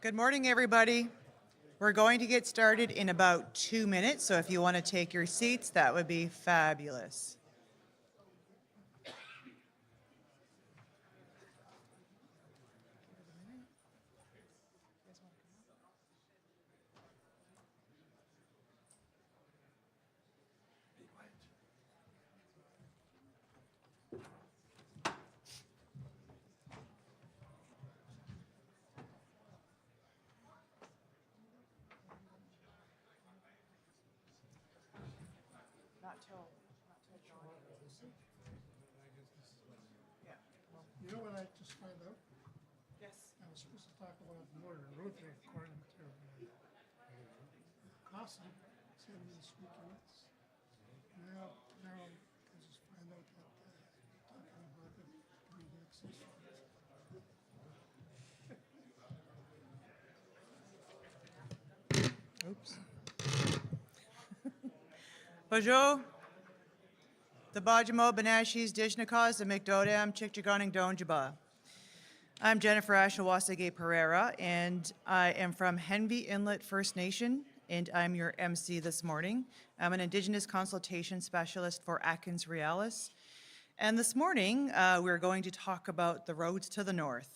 Good morning, everybody. We're going to get started in about 2 minutes, so if you want to take your seats, that would be fabulous. You know what I just found out? Yes. I was supposed to talk about Northern Rotary according to Casa, said this weekend. Now I just find out that talking about the PDAC system. Oops. Bonjour. The Bajamo, Banashis, Dishnakas, the McDodam, Chikchigoning, Donjaba. I'm Jennifer Ashawasage Pereira, and I am from Henvey Inlet First Nation, and I'm your MC this morning. I'm an Indigenous Consultation Specialist for Atkins Realis. And this morning, we're going to talk about the roads to the north.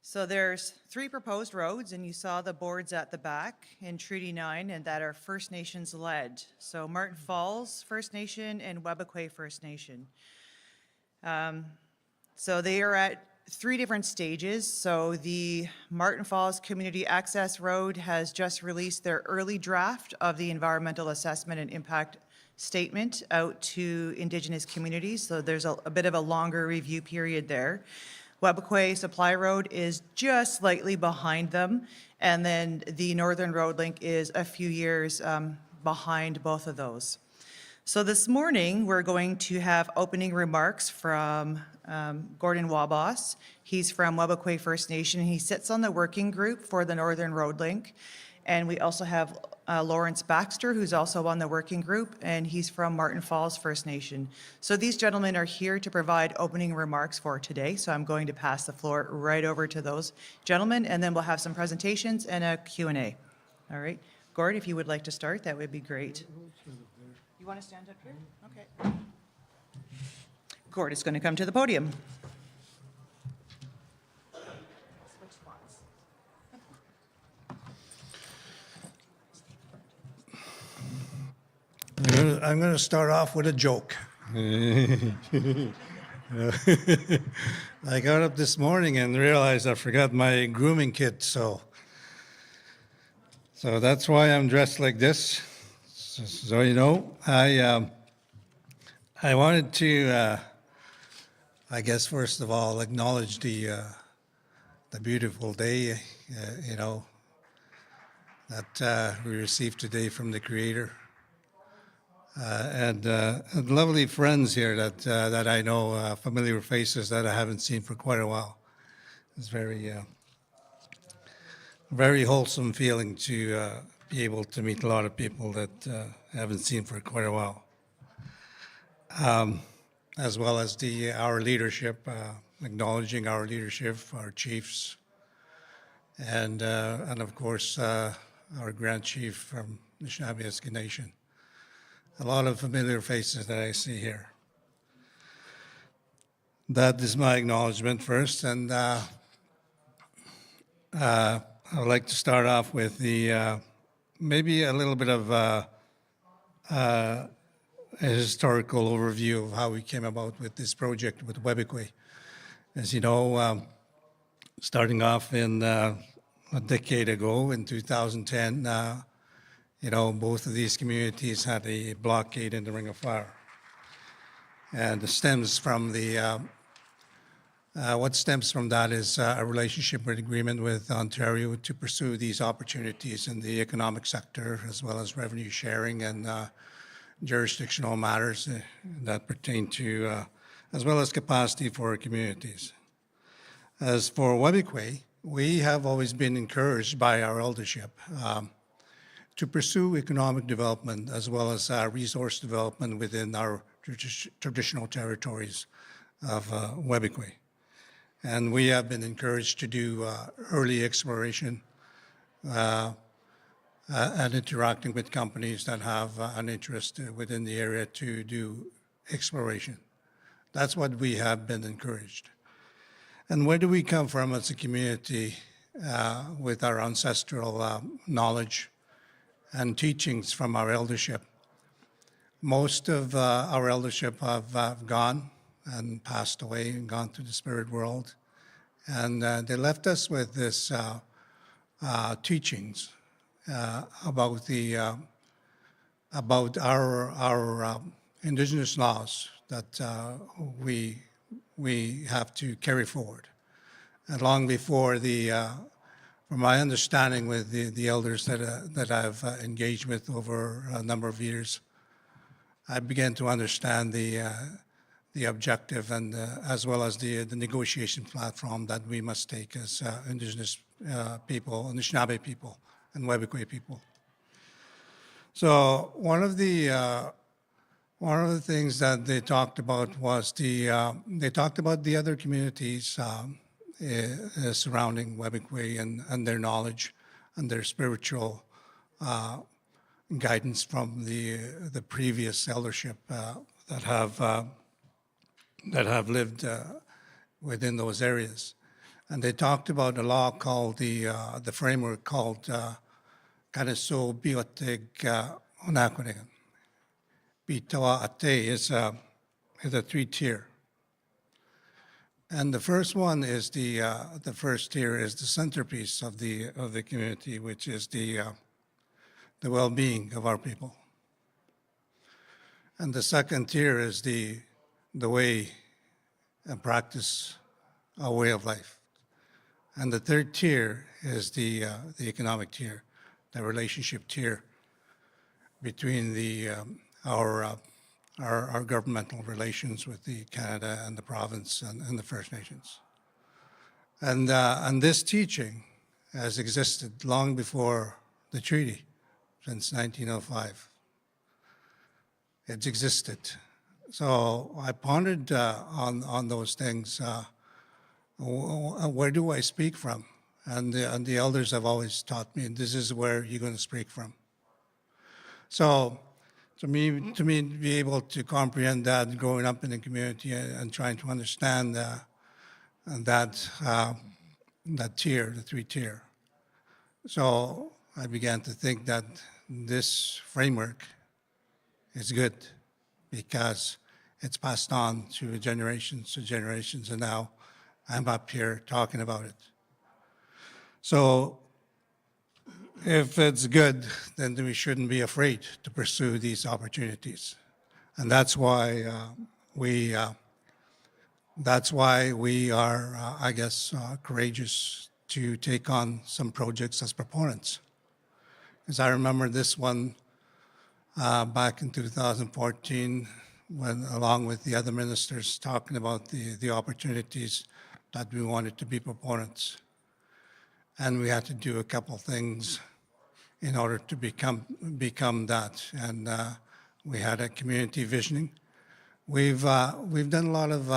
So there's 3 proposed roads, and you saw the boards at the back in Treaty 9, and that are First Nations led. So Martin Falls First Nation and Webequie First Nation. So they are at 3 different stages. So the Martin Falls Community Access Road has just released their early draft of the environmental assessment and impact statement out to Indigenous communities. So there's a bit of a longer review period there. Webequie Supply Road is just slightly behind them, and then the Northern Road Link is a few years behind both of those. So this morning, we're going to have opening remarks from Gordon Wabos. He's from Webequie First Nation. He sits on the working group for the Northern Road Link. And we also have Lawrence Baxter, who's also on the working group, and he's from Martin Falls First Nation. So these gentlemen are here to provide opening remarks for today. So I'm going to pass the floor right over to those gentlemen, and then we'll have some presentations and a Q&A. All right. Gord, if you would like to start, that would be great. You want to stand up here? Okay. Gord is going to come to the podium. I'm going to start off with a joke. I got up this morning and realized I forgot my grooming kit, so that's why I'm dressed like this. So you know, I wanted to, I guess first of all, acknowledge the beautiful day, you know, that we received today from the Creator. And lovely friends here that I know, familiar faces that I haven't seen for quite a while. It's very wholesome feeling to be able to meet a lot of people that I haven't seen for quite a while. As well as our leadership, acknowledging our leadership, our chiefs, and of course our Grand Chief from the Shabiaska Nation. A lot of familiar faces that I see here. That is my acknowledgement first, and I would like to start off with the maybe a little bit of a historical overview of how we came about with this project with Webequie. As you know, starting off in a decade ago in 2010, you know, both of these communities had a blockade in the Ring of Fire. And it stems from what stems from that is a relationship or agreement with Ontario to pursue these opportunities in the economic sector, as well as revenue sharing and jurisdictional matters that pertain to, as well as capacity for our communities. As for Webequie, we have always been encouraged by our eldership to pursue economic development as well as resource development within our traditional territories of Webequie. And we have been encouraged to do early exploration and interacting with companies that have an interest within the area to do exploration. That's what we have been encouraged. And where do we come from as a community with our ancestral knowledge and teachings from our eldership? Most of our eldership have gone and passed away and gone to the spirit world. And they left us with this teachings about our indigenous laws that we have to carry forward. And long before from my understanding with the elders that I've engaged with over a number of years, I began to understand the objective and as well as the negotiation platform that we must take as indigenous people, Anishinaabe people, and Webikwe people. So one of the things that they talked about was they talked about the other communities surrounding Webikwe and their knowledge and their spiritual guidance from the previous eldership that have lived within those areas. And they talked about a law called the framework called Kaneso Bioteg Onakonigan. Bitawa Ate is a 3-tier. And the first one is the first tier is the centerpiece of the community, which is the well-being of our people. And the second tier is the way and practice our way of life. And the third tier is the economic tier, the relationship tier between our governmental relations with the Canada and the province and the First Nations. And this teaching has existed long before the treaty, since 1905. It's existed. So I pondered on those things. Where do I speak from? And the elders have always taught me, this is where you're going to speak from. So to me, to be able to comprehend that growing up in the community and trying to understand that tier, the 3-tier. So I began to think that this framework is good because it's passed on to generations, and now I'm up here talking about it. So if it's good, then we shouldn't be afraid to pursue these opportunities. And that's why we are, I guess, courageous to take on some projects as proponents. Because I remember this one back in 2014, when along with the other ministers talking about the opportunities that we wanted to be proponents. And we had to do a couple things in order to become that. And we had a community visioning. We've done a lot of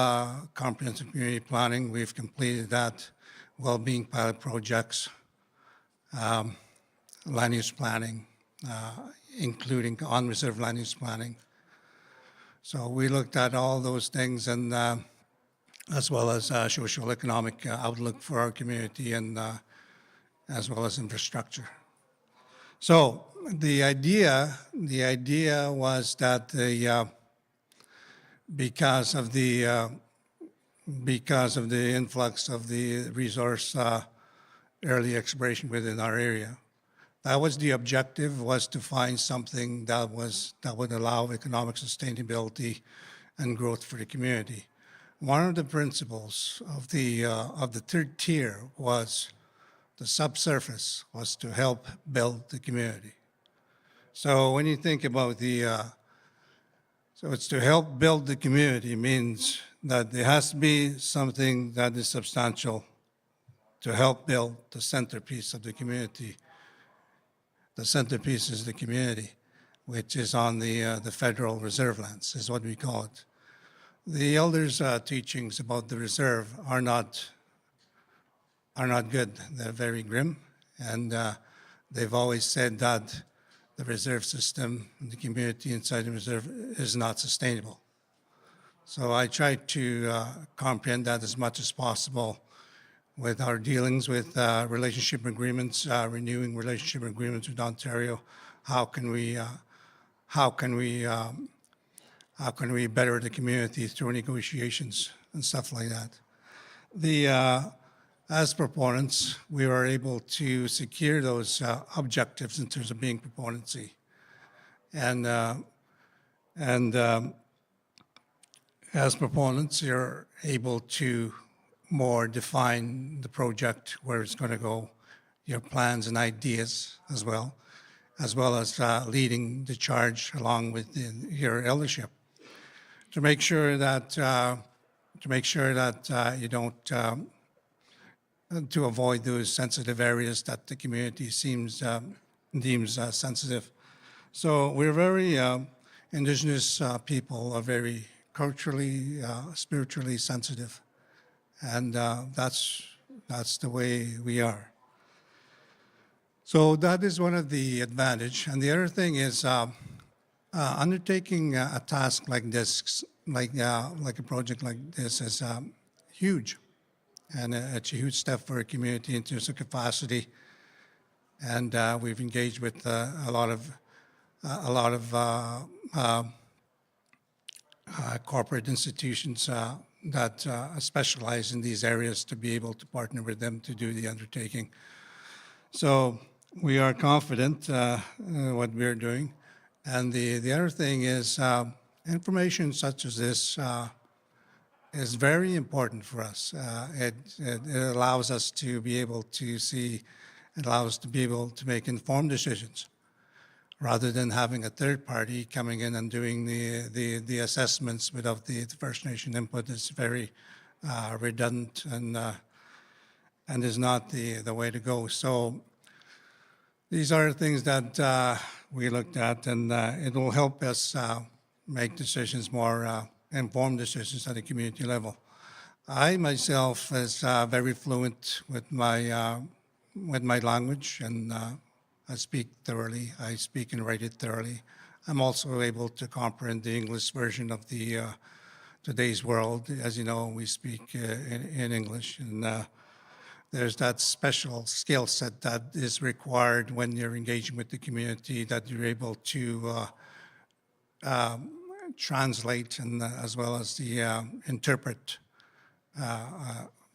comprehensive community planning. We've completed that, well-being pilot projects, land use planning, including on-reserve land use planning. So we looked at all those things, and as well as social economic outlook for our community, and as well as infrastructure. So the idea was that because of the influx of the resource early exploration within our area, that was the objective, was to find something that would allow economic sustainability and growth for the community. One of the principles of the 3rd tier was the subsurface was to help build the community. So when you think about so it's to help build the community means that there has to be something that is substantial to help build the centerpiece of the community. The centerpiece is the community, which is on the federal reserve lands, is what we call it. The elders' teachings about the reserve are not good. They're very grim, and they've always said that the reserve system and the community inside the reserve is not sustainable. So I try to comprehend that as much as possible with our dealings with relationship agreements, renewing relationship agreements with Ontario. How can we better the community through negotiations and stuff like that? As proponents, we were able to secure those objectives in terms of being proponency, and as proponents, you're able to more define the project, where it's going to go, your plans and ideas as well as leading the charge along with your eldership to make sure that you don't to avoid those sensitive areas that the community deems sensitive. So we're very Indigenous people are very culturally, spiritually sensitive, and that's the way we are. So that is one of the advantage, and the other thing is undertaking a task like this, like a project like this, is huge, and it's a huge step for a community in terms of capacity. And we've engaged with a lot of corporate institutions that specialize in these areas to be able to partner with them to do the undertaking. So we are confident what we're doing. And the other thing is information such as this is very important for us. It allows us to be able to see, it allows us to be able to make informed decisions rather than having a third party coming in and doing the assessments without the First Nation input. Is very redundant and is not the way to go. So these are things that we looked at, and it will help us make decisions, more informed decisions at the community level. I myself is very fluent with my language, and I speak thoroughly. I speak and write it thoroughly. I'm also able to comprehend the English version of the today's world. As you know, we speak in English, and there's that special skill set that is required when you're engaging with the community, that you're able to translate and as well as interpret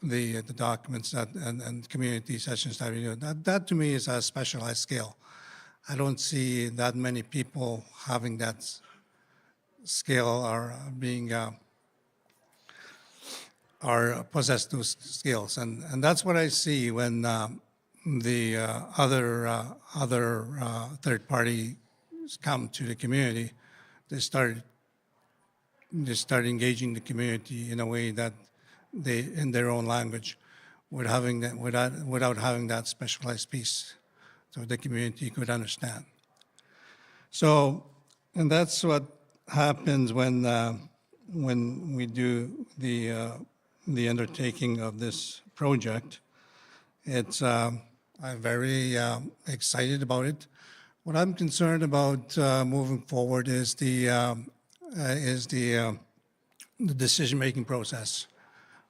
the documents and community sessions that we do. That to me is a specialized skill. I don't see that many people having that skill or being or possess those skills, and that's what I see when the other third parties come to the community. They start engaging the community in a way that they, in their own language, without having that specialized piece, so the community could understand. So, and that's what happens when we do the undertaking of this project. It's I'm very excited about it. What I'm concerned about moving forward is the decision-making process.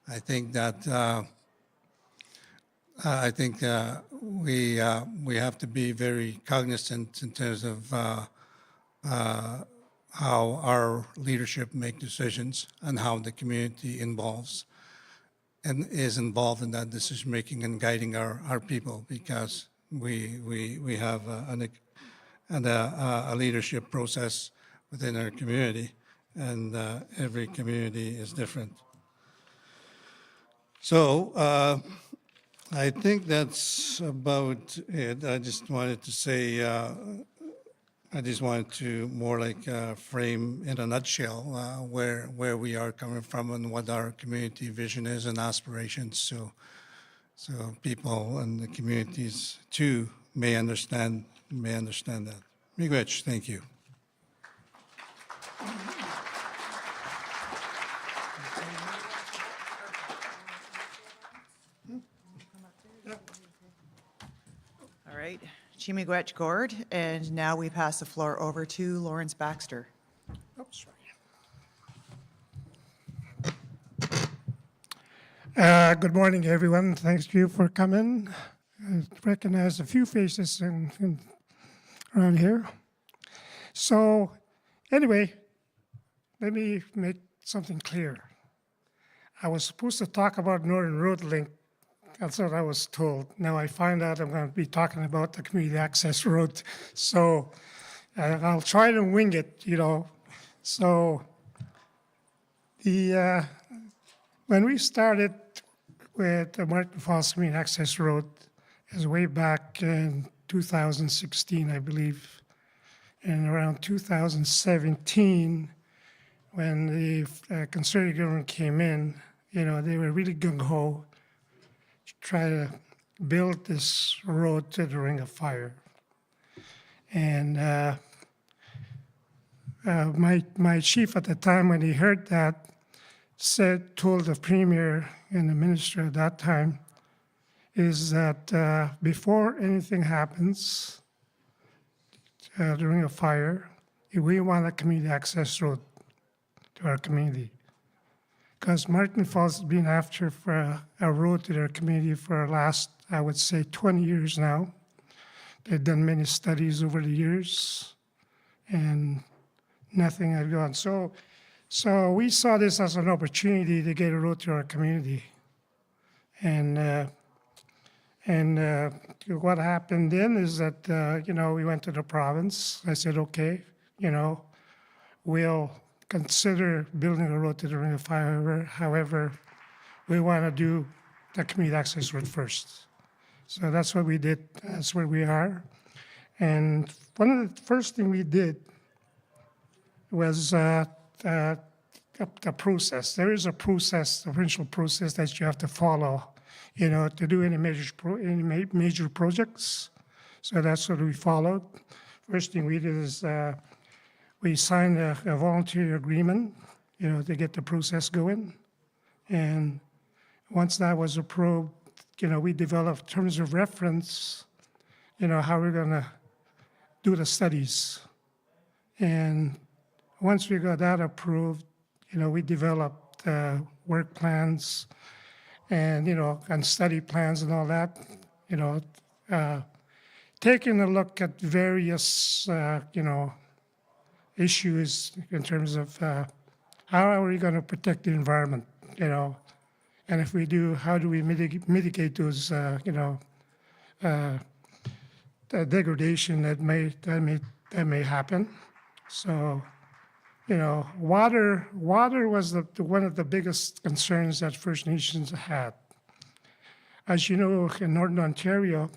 I think that we have to be very cognizant in terms of how our leadership make decisions and how the community is involved in that decision making and guiding our people, because we have a leadership process within our community, and every community is different. So I think that's about it. I just wanted to say, I just wanted to more like frame in a nutshell where we are coming from and what our community vision is and aspirations, so people and the communities too may understand that. Miigwech, thank you. All right. Chimigwech Gord, and now we pass the floor over to Lawrence Baxter. Oops, sorry. Good morning, everyone. Thanks you for coming. I recognize a few faces around here. So, anyway, let me make something clear. I was supposed to talk about Northern Road Link. That's what I was told. Now I find out I'm going to be talking about the community access road. So I'll try to wing it, So when we started with the Martin Falls Community Access Road, it was way back in 2016, I believe, and around 2017, when the Conservative government came in, they were really gung-ho to try to build this road to the Ring of Fire. And my chief at the time, when he heard that, told the premier and the minister at that time, is that before anything happens, the Ring of Fire, we want a community access road to our community. Because Martin Falls has been after for a road to their community for the last, I would say, 20 years now. They've done many studies over the years, and nothing had gone. So we saw this as an opportunity to get a road to our community. And what happened then is that, we went to the province. I said, okay, we'll consider building a road to the Ring of Fire. However, we want to do the community access road first. So that's what we did. That's where we are. And one of the first thing we did was the process. There is a process, the provincial process that you have to follow, to do any major projects. So that's what we followed. First thing we did is we signed a voluntary agreement, to get the process going. And once that was approved, we developed terms of reference, how we're going to do the studies. And once we got that approved, we developed work plans and, and study plans and all that, taking a look at various, issues in terms of how are we going to protect the environment, and if we do, how do we mitigate those, the degradation that may happen. So, water was one of the biggest concerns that First Nations had. As you know, in Northern Ontario,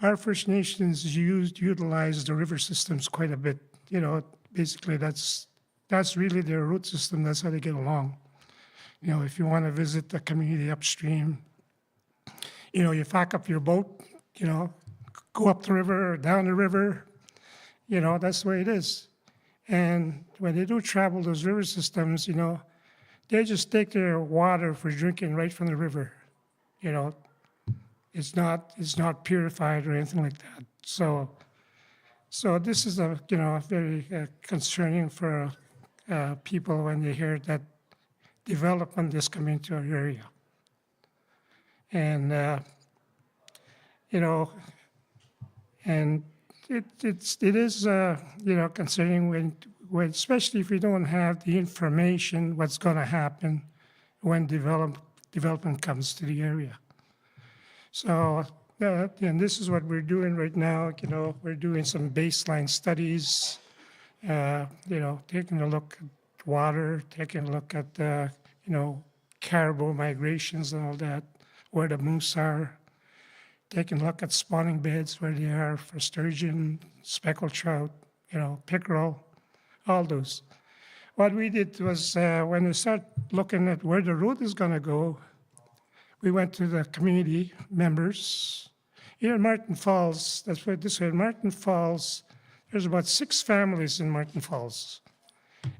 our First Nations utilize the river systems quite a bit. Basically that's really their root system. That's how they get along. If you want to visit the community upstream, you pack up your boat, go up the river or down the river. That's the way it is. And when they do travel those river systems, they just take their water for drinking right from the river. It's not purified or anything like that. So this is very concerning for people when they hear that development is coming to our area. And and it is concerning when especially if we don't have the information what's going to happen when development comes to the area. So. And this is what we're doing right now. We're doing some baseline studies, taking a look at water, taking a look at, caribou migrations and all that, where the moose are, taking a look at spawning beds, where they are for sturgeon, speckled trout, pickerel, all those. What we did was when we started looking at where the road is going to go, we went to the community members. Here in Martin Falls, that's what this way. In Martin Falls, there's about 6 families in Martin Falls.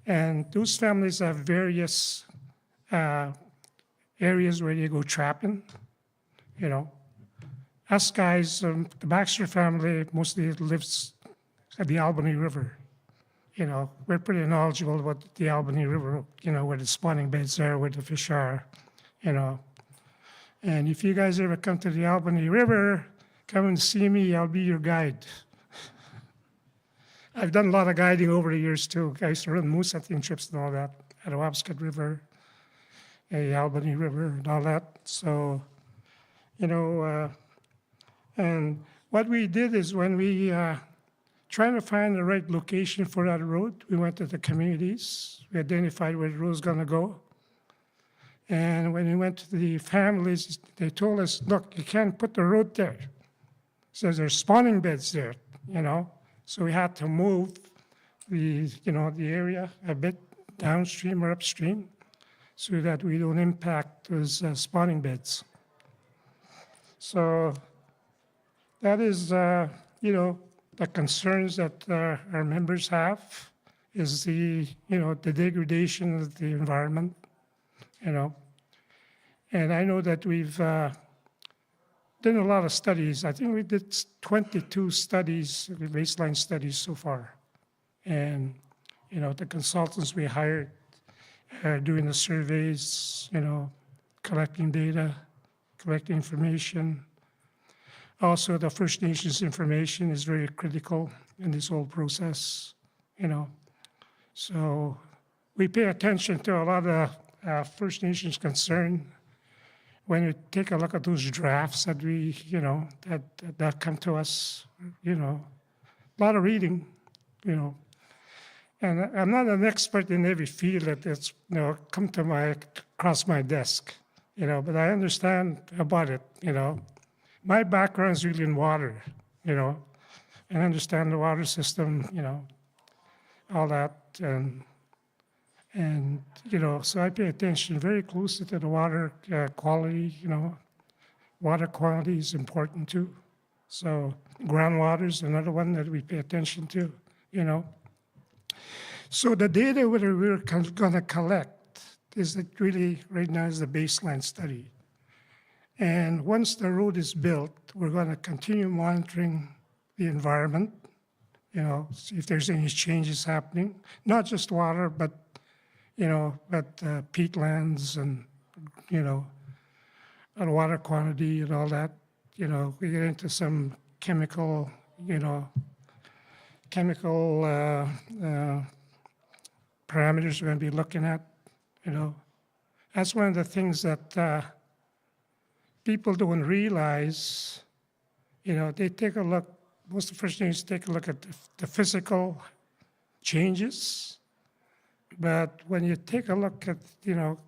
And those families have various areas where you go trapping, us guys, the Baxter family mostly lives at the Albany River. You know, we're pretty knowledgeable about the Albany River, you know, where the spawning beds are, where the fish are, you know. And if you guys ever come to the Albany River, come and see me, I'll be your guide. I've done a lot of guiding over the years too. I used to run moose hunting trips and all that at the Wabascut River, the Albany River, and all that. So, you know, and what we did is when we trying to find the right location for that road, we went to the communities. We identified where the road was going to go. And when we went to the families, they told us, look, you can't put the road there. So there's spawning beds there, you know. So we had to move the, you know, the area a bit downstream or upstream so that we don't impact those spawning beds. So that is, you know, the concerns that our members have is the, you know, the degradation of the environment, you know. And I know that we've done a lot of studies. I think we did 22 studies, baseline studies so far. And, you know, the consultants we hired are doing the surveys, you know, collecting data, collecting information. Also, the First Nations information is very critical in this whole process, you know. So we pay attention to a lot of First Nations concern when we take a look at those drafts that we, you know, that come to us, you know, a lot of reading, you know. And I'm not an expert in every field that's, you know, come to across my desk, you know, but I understand about it, you know. My background is really in water, you know, and understand the water system, you know, all that, and you know, so I pay attention very closely to the water quality, you know. Water quality is important too. So groundwater is another one that we pay attention to, you know. So the data that we're going to collect is that really right now is the baseline study. And once the road is built, we're going to continue monitoring the environment, you know, see if there's any changes happening, not just water, but, you know, but peatlands and, you know, and water quantity and all that. You know, we get into some chemical, you know, parameters we're going to be looking at, you know. That's one of the things that people don't realize. You know, they take a look, most of the First Nations take a look at the physical changes, but when you take a look at, you know,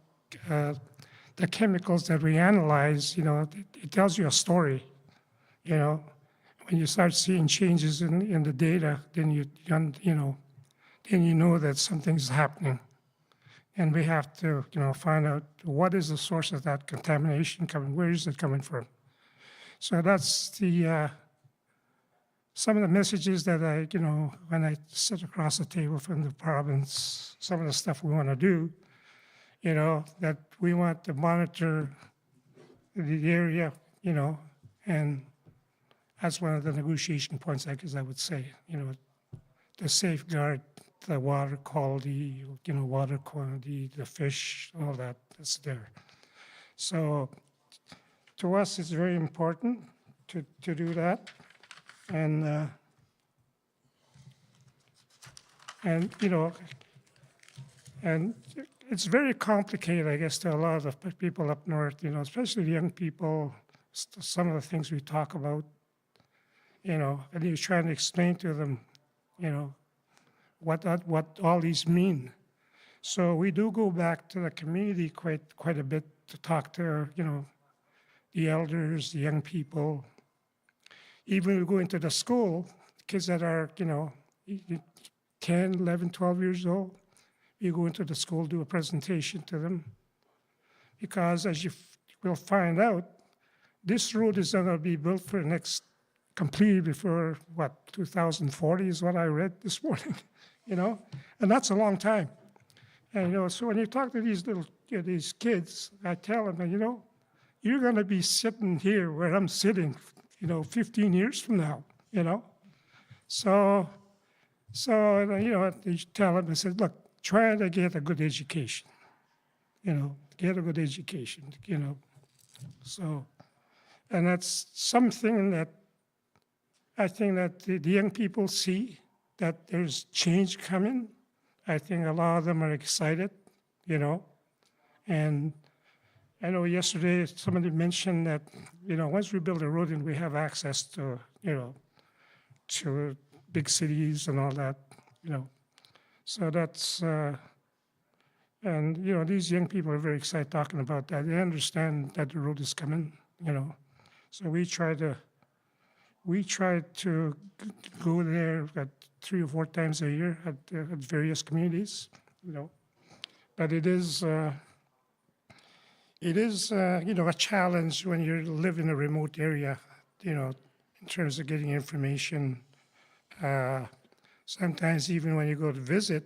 the chemicals that we analyze, you know, it tells you a story, you know. When you start seeing changes in the data, then you know that something's happening. And we have to, you know, find out what is the source of that contamination coming, where is it coming from? So that's the some of the messages that I, you know, when I sit across the table from the province, some of the stuff we want to do, you know, that we want to monitor the area, you know, and that's one of the negotiation points, I guess I would say, you know, to safeguard the water quality, you know, water quantity, the fish, all that that's there. So to us, it's very important to do that. And you know, and it's very complicated, I guess, to a lot of the people up north, you know, especially the young people, some of the things we talk about, you know, and you're trying to explain to them, you know, what all these mean. So we do go back to the community quite a bit to talk to, you know, the elders, the young people. Even when we go into the school, kids that are, you know, 10, 11, 12 years old, you go into the school, do a presentation to them. Because as you will find out, this road is going to be built for the next, completed before, 2040 is what I read this morning, you know? And that's a long time. And, you know, so when you talk to these little, these kids, I tell them, you know, you're going to be sitting here where I'm sitting 15 years from now, So, you tell them, I said, look, try to get a good education, get a good education. So, and that's something that I think that the young people see that there's change coming. I think a lot of them are excited, and I know yesterday somebody mentioned that, once we build a road and we have access to, to big cities and all that, So that's, and, these young people are very excited talking about that. They understand that the road is coming, So we try to go there at 3 or 4 times a year at various communities, But it is, a challenge when you live in a remote area, in terms of getting information. Sometimes even when you go to visit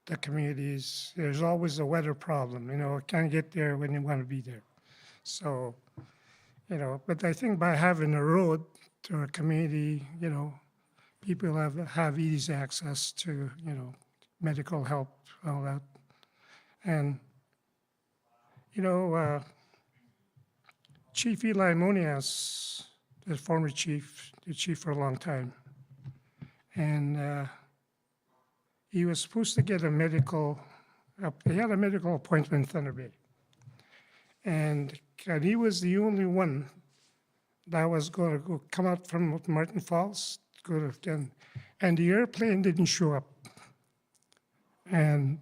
the communities, there's always a weather problem, can't get there when you want to be there. So, but I think by having a road to a community, people have easy access to, medical help, all that. And, Chief Eli Monias, the former chief, the chief for a long time, and he was supposed to get he had a medical appointment in Thunder Bay. And he was the only one that was going to come out from Martin Falls, and the airplane didn't show up. And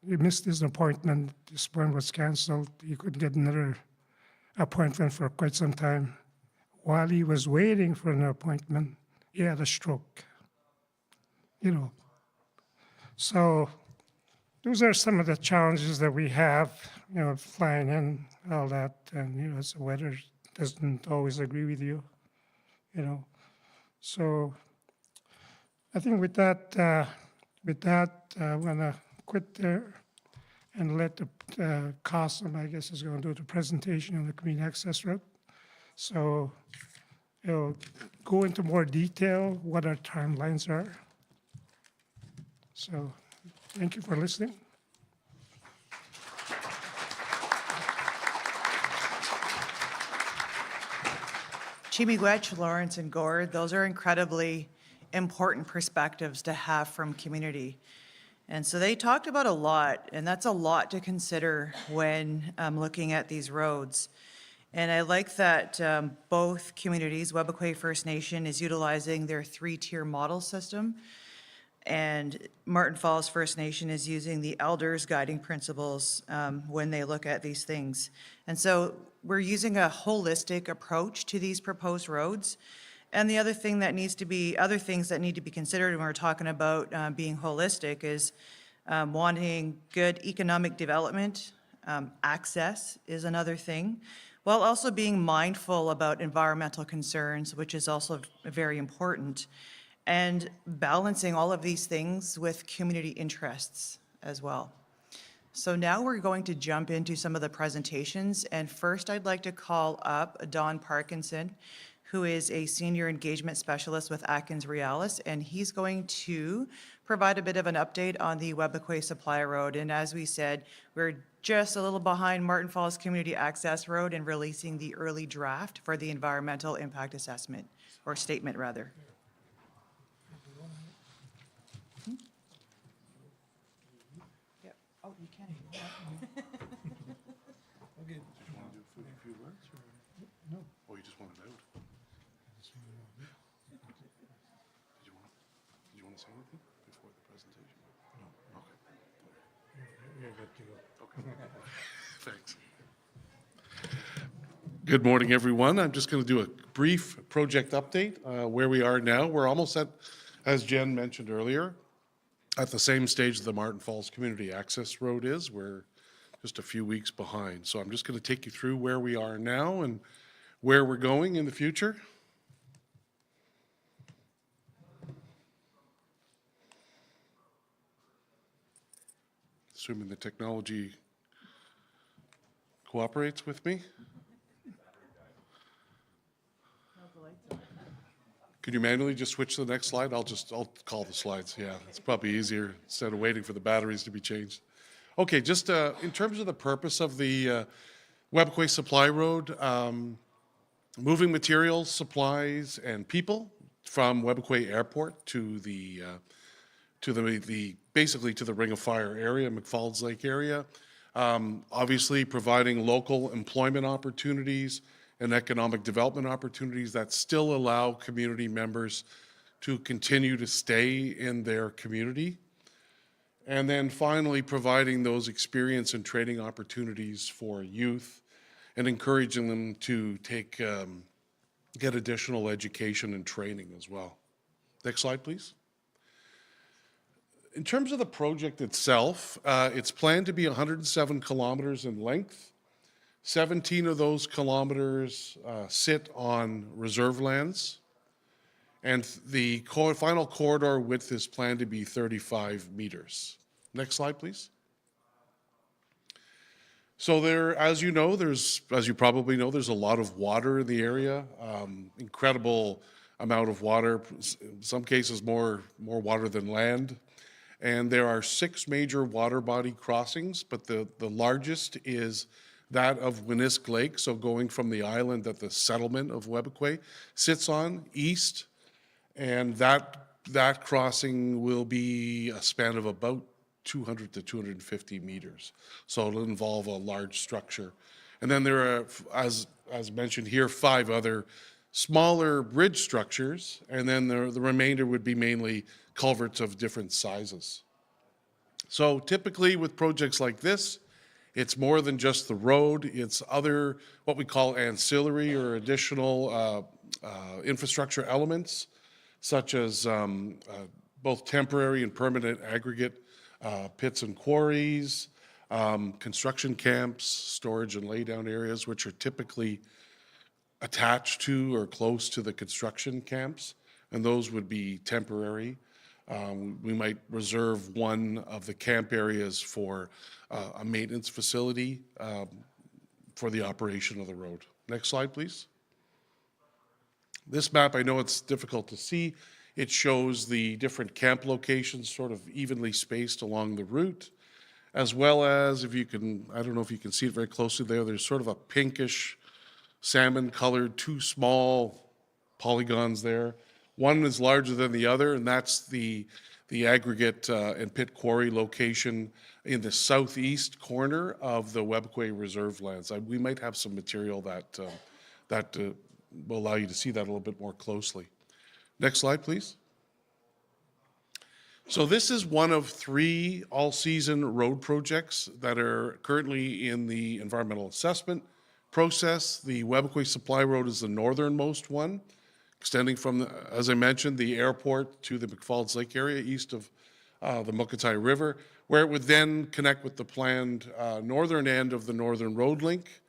he missed his appointment. This one was canceled. He couldn't get another appointment for quite some time. While he was waiting for an appointment, he had a stroke. So those are some of the challenges that we have, flying in, all that, and, as the weather doesn't always agree with you, So I think with that, I'm going to quit there and let the Cossum, I guess, is going to do the presentation on the community access road. So it'll go into more detail what our timelines are. So thank you for listening. Chimigwech, Lawrence, and Gord, those are incredibly important perspectives to have from community. And so they talked about a lot, and that's a lot to consider when looking at these roads. And I like that both communities, Webequie First Nation is utilizing their 3-tier model system, and Martin Falls First Nation is using the elders' guiding principles when they look at these things. And so we're using a holistic approach to these proposed roads. And the other thing that needs to be, other things that need to be considered when we're talking about being holistic is wanting good economic development. Access is another thing, while also being mindful about environmental concerns, which is also very important, and balancing all of these things with community interests as well. So now we're going to jump into some of the presentations, and first I'd like to call up Don Parkinson, who is a senior engagement specialist with Atkins Realis, and he's going to provide a bit of an update on the Webequie Supply Road. And as we said, we're just a little behind Martin Falls Community Access Road in releasing the early draft for the environmental impact assessment, or statement rather. Yep. Oh, you can. Okay. Did you want to do a few words, or? No. Oh, you just want it out? Did you want to say anything before the presentation? No. Okay. You're good to go. Okay. Thanks. Good morning, everyone. I'm just going to do a brief project update where we are now. We're almost at, as Jen mentioned earlier, at the same stage the Martin Falls Community Access Road is. We're just a few weeks behind. So I'm just going to take you through where we are now and where we're going in the future. Assuming the technology cooperates with me. Could you manually just switch to the next slide? I'll call the slides. Yeah, it's probably easier instead of waiting for the batteries to be changed. Okay, just in terms of the purpose of the Webquay Supply Road, moving materials, supplies, and people from Webquay Airport to the basically to the Ring of Fire area, McFalls Lake area. Obviously, providing local employment opportunities and economic development opportunities that still allow community members to continue to stay in their community. And then finally, providing those experience and training opportunities for youth and encouraging them to get additional education and training as well. Next slide, please. In terms of the project itself, it's planned to be 107 kilometers in length. 17 of those kilometers sit on reserve lands, and the final corridor width is planned to be 35 meters. Next slide, please. So there, as you probably know, there's a lot of water in the area, incredible amount of water, in some cases more water than land. And there are 6 major water body crossings, but the largest is that of Winisk Lake, so going from the island that the settlement of Webquay sits on east, and that crossing will be a span of about 200 to 250 meters. So it'll involve a large structure. And then there are, as mentioned here, 5 other smaller bridge structures, and then the remainder would be mainly culverts of different sizes. So typically with projects like this, it's more than just the road, it's other, what we call ancillary or additional infrastructure elements, such as both temporary and permanent aggregate pits and quarries, construction camps, storage and laydown areas, which are typically attached to or close to the construction camps, and those would be temporary. We might reserve one of the camp areas for a maintenance facility for the operation of the road. Next slide, please. This map, I know it's difficult to see. It shows the different camp locations sort of evenly spaced along the route, as well as, if you can, I don't know if you can see it very closely there, there's sort of a pinkish salmon colored, 2 small polygons there. One is larger than the other, and that's the aggregate and pit quarry location in the southeast corner of the Webquay Reserve lands. We might have some material that will allow you to see that a little bit more closely. Next slide, please. So this is one of 3 all-season road projects that are currently in the environmental assessment process. The Webquay Supply Road is the northernmost one, extending from, as I mentioned, the airport to the McFalls Lake area east of the Mukotai River, where it would then connect with the planned northern end of the Northern Road Link,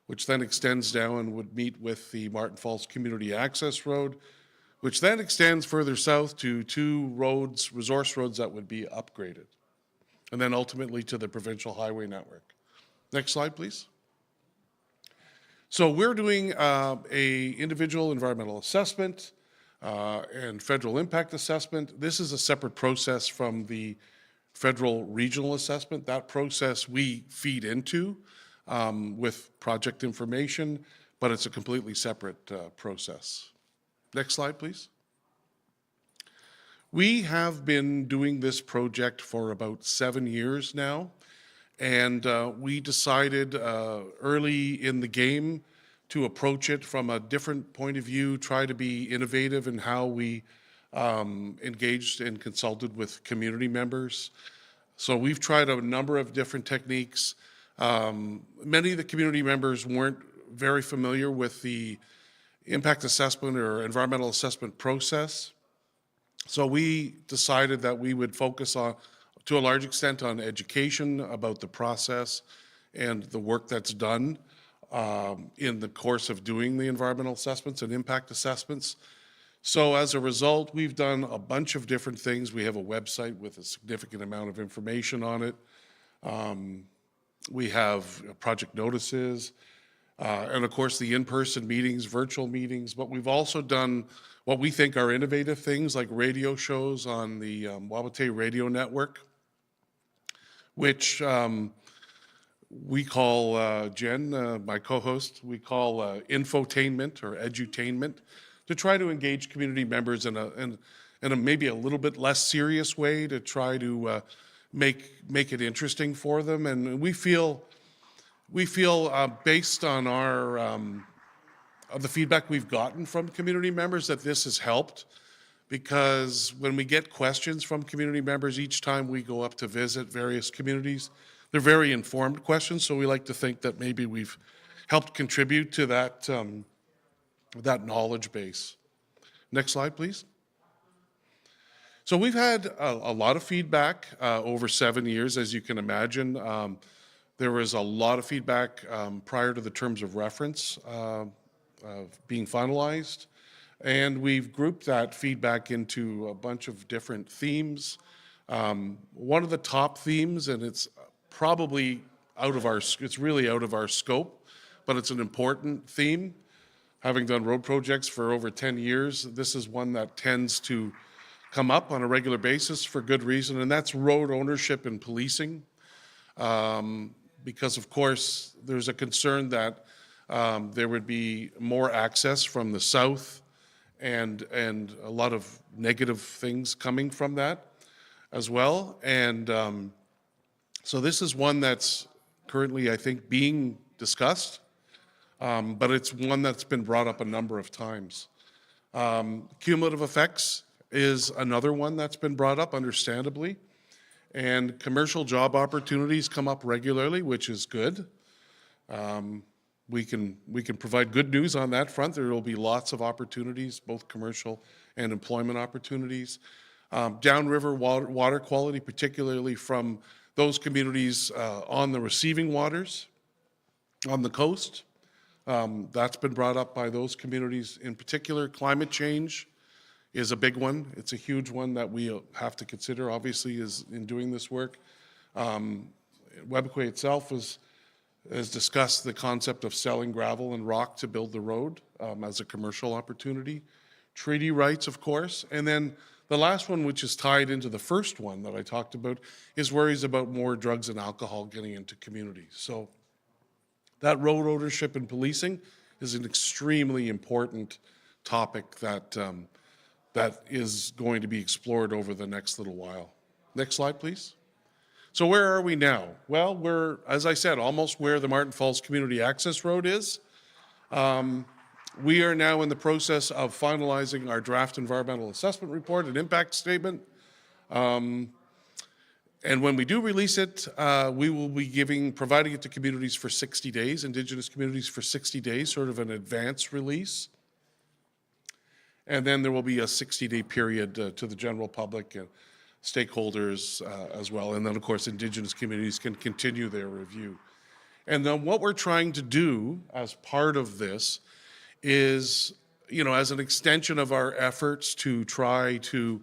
which then extends down and would meet with the Martin Falls Community Access Road, which then extends further south to 2 roads, resource roads that would be upgraded, and then ultimately to the provincial highway network. Next slide, please. So we're doing a individual environmental assessment and federal impact assessment. This is a separate process from the federal regional assessment. That process we feed into with project information, but it's a completely separate process. Next slide, please. We have been doing this project for about 7 years now, and we decided early in the game to approach it from a different point of view, try to be innovative in how we engaged and consulted with community members. So we've tried a number of different techniques. Many of the community members weren't very familiar with the impact assessment or environmental assessment process. So we decided that we would focus on, to a large extent, on education about the process and the work that's done in the course of doing the environmental assessments and impact assessments. So as a result, we've done a bunch of different things. We have a website with a significant amount of information on it. We have project notices. And of course, the in-person meetings, virtual meetings, but we've also done what we think are innovative things like radio shows on the Wabate Radio Network, which we call, Jen, my co-host, we call infotainment or edutainment, to try to engage community members in a maybe a little bit less serious way, to try to make it interesting for them. And we feel based on our of the feedback we've gotten from community members that this has helped, because when we get questions from community members each time we go up to visit various communities, they're very informed questions, so we like to think that maybe we've helped contribute to that, that knowledge base. Next slide, please. So we've had a lot of feedback over 7 years, as you can imagine. There was a lot of feedback prior to the terms of reference being finalized, and we've grouped that feedback into a bunch of different themes. One of the top themes, and it's probably it's really out of our scope, but it's an important theme. Having done road projects for over 10 years, this is one that tends to come up on a regular basis for good reason, and that's road ownership and policing. Because of course, there's a concern that there would be more access from the south and a lot of negative things coming from that as well. And so this is one that's currently, I think, being discussed, but it's one that's been brought up a number of times. Cumulative effects is another one that's been brought up, understandably. And commercial job opportunities come up regularly, which is good. We can provide good news on that front. There will be lots of opportunities, both commercial and employment opportunities. Downriver water quality, particularly from those communities on the receiving waters on the coast. That's been brought up by those communities in particular. Climate change is a big one. It's a huge one that we have to consider, obviously, is in doing this work. Webquay itself has discussed the concept of selling gravel and rock to build the road as a commercial opportunity. Treaty rights, of course. And then the last one, which is tied into the first one that I talked about, is worries about more drugs and alcohol getting into communities. So that road ownership and policing is an extremely important topic that that is going to be explored over the next little while. Next slide, please. So where are we now? Well, we're, as I said, almost where the Martin Falls Community Access Road is. We are now in the process of finalizing our draft environmental assessment report and impact statement. And when we do release it, we will be providing it to communities for 60 days, Indigenous communities for 60 days, sort of an advance release. And then there will be a 60-day period to the general public and stakeholders as well. And then, of course, Indigenous communities can continue their review. And then what we're trying to do as part of this is, as an extension of our efforts to try to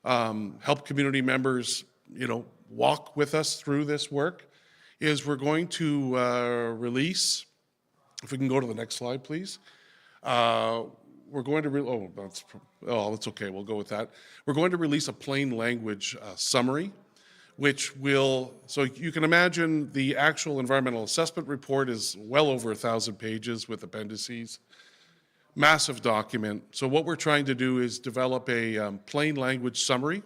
help community members, walk with us through this work, is we're going to release, if we can go to the next slide, please. We're going to, that's okay, we'll go with that. We're going to release a plain language summary, which will, so you can imagine the actual environmental assessment report is well over 1,000 pages with appendices, massive document. So what we're trying to do is develop a plain language summary.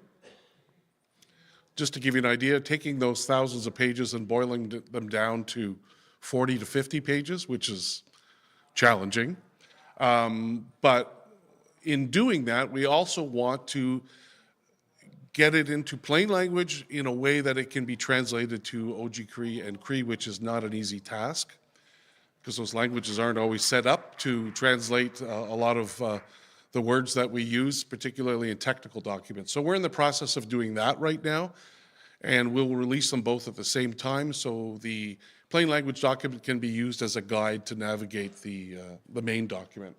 Just to give you an idea, taking those thousands of pages and boiling them down to 40 to 50 pages, which is challenging. But in doing that, we also want to get it into plain language in a way that it can be translated to Oji Cree and Cree, which is not an easy task, because those languages aren't always set up to translate a lot of the words that we use, particularly in technical documents. So we're in the process of doing that right now, and we'll release them both at the same time, so the plain language document can be used as a guide to navigate the main document.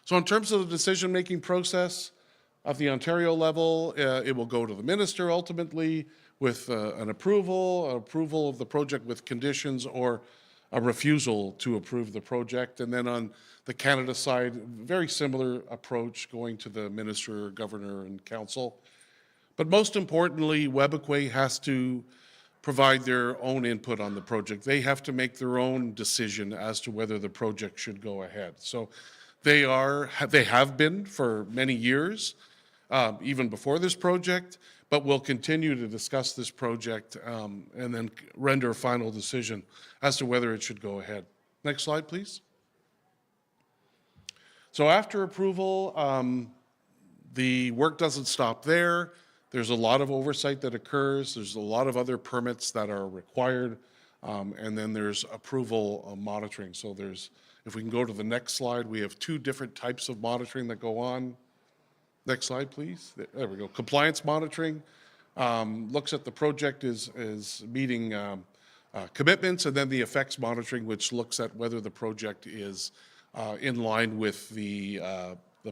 So in terms of the decision-making process at the Ontario level, it will go to the minister ultimately with an approval of the project with conditions, or a refusal to approve the project. And then on the Canada side, very similar approach going to the minister, governor, and council. But most importantly, Webequie has to provide their own input on the project. They have to make their own decision as to whether the project should go ahead. So they have been for many years, even before this project, but will continue to discuss this project and then render a final decision as to whether it should go ahead. Next slide, please. So after approval, the work doesn't stop there. There's a lot of oversight that occurs. There's a lot of other permits that are required. And then there's approval monitoring. So if we can go to the next slide, we have two different types of monitoring that go on. Next slide, please. There we go. Compliance monitoring looks at the project is meeting commitments, and then the effects monitoring, which looks at whether the project is in line with the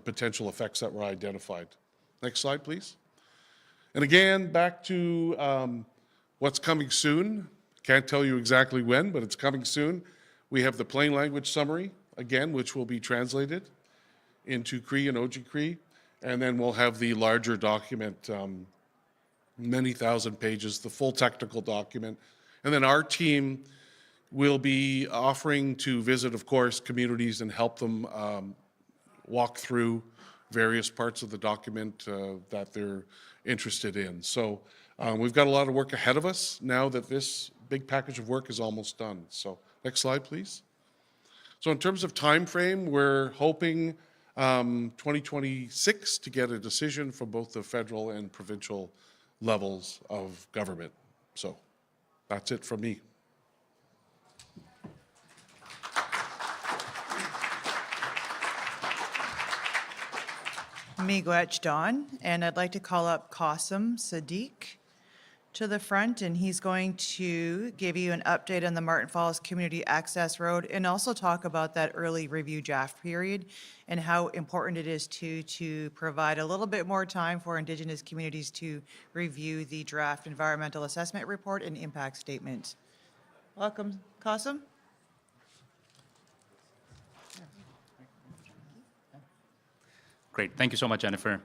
potential effects that were identified. Next slide, please. And again, back to what's coming soon. Can't tell you exactly when, but it's coming soon. We have the plain language summary, again, which will be translated into Cree and Ojibwe. And then we'll have the larger document, many thousand pages, the full technical document. And then our team will be offering to visit, of course, communities and help them walk through various parts of the document that they're interested in. So we've got a lot of work ahead of us now that this big package of work is almost done. So next slide, please. So in terms of time frame, we're hoping 2026 to get a decision from both the federal and provincial levels of government. So that's it from me. Miigwech Don, and I'd like to call up Qasim Sadiq to the front, and he's going to give you an update on the Martin Falls Community Access Road and also talk about that early review draft period and how important it is to provide a little bit more time for Indigenous communities to review the draft environmental assessment report and impact statement. Welcome, Qasim. Great. Thank you so much, Jennifer.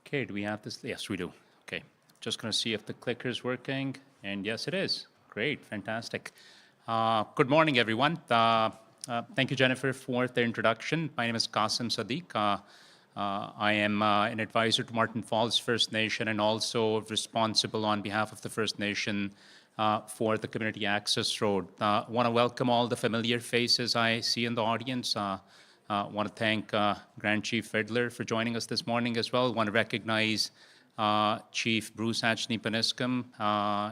Okay, do we have this? Yes, we do. Okay. Just going to see if the clicker is working. And yes, it is. Great. Fantastic. Good morning, everyone. Thank you, Jennifer, for the introduction. My name is Qasim Sadiq. I am an advisor to Martin Falls First Nation and also responsible on behalf of the First Nation for the Community Access Road. I want to welcome all the familiar faces I see in the audience. Want to thank Grand Chief Fiddler for joining us this morning as well. Want to recognize Chief Bruce Atchney Paniscum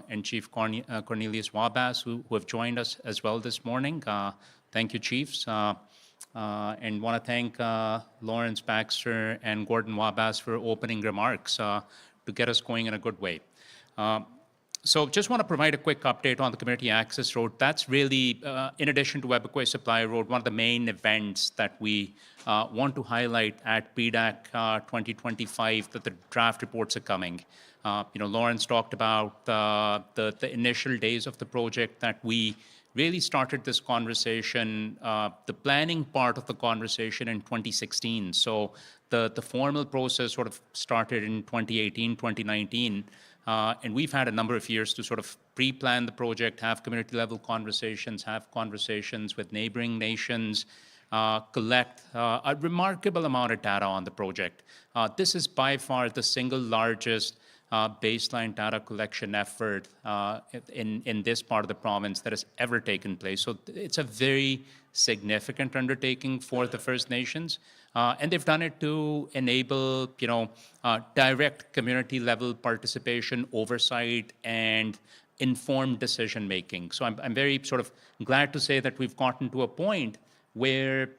and Chief Cornelius Wabas who have joined us as well this morning. Thank you, Chiefs. And want to thank Lawrence Baxter and Gordon Wabas for opening remarks to get us going in a good way. So just want to provide a quick update on the Community Access Road. That's really, in addition to Webequie Supply Road, one of the main events that we want to highlight at PDAC 2025, that the draft reports are coming. Lawrence talked about the initial days of the project that we really started this conversation, the planning part of the conversation in 2016. So the formal process sort of started in 2018, 2019. And we've had a number of years to sort of pre-plan the project, have community-level conversations, have conversations with neighboring nations, collect a remarkable amount of data on the project. This is by far the single largest baseline data collection effort in this part of the province that has ever taken place. So it's a very significant undertaking for the First Nations. And they've done it to enable, direct community-level participation, oversight, and informed decision-making. So I'm very sort of glad to say that we've gotten to a point where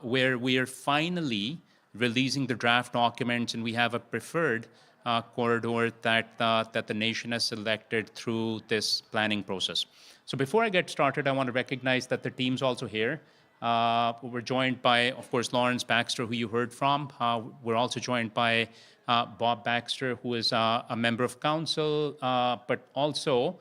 we are finally releasing the draft documents, and we have a preferred corridor that the nation has selected through this planning process. So before I get started, I want to recognize that the team's also here. We're joined by, of course, Lawrence Baxter, who you heard from. We're also joined by Bob Baxter, who is a member of council, but also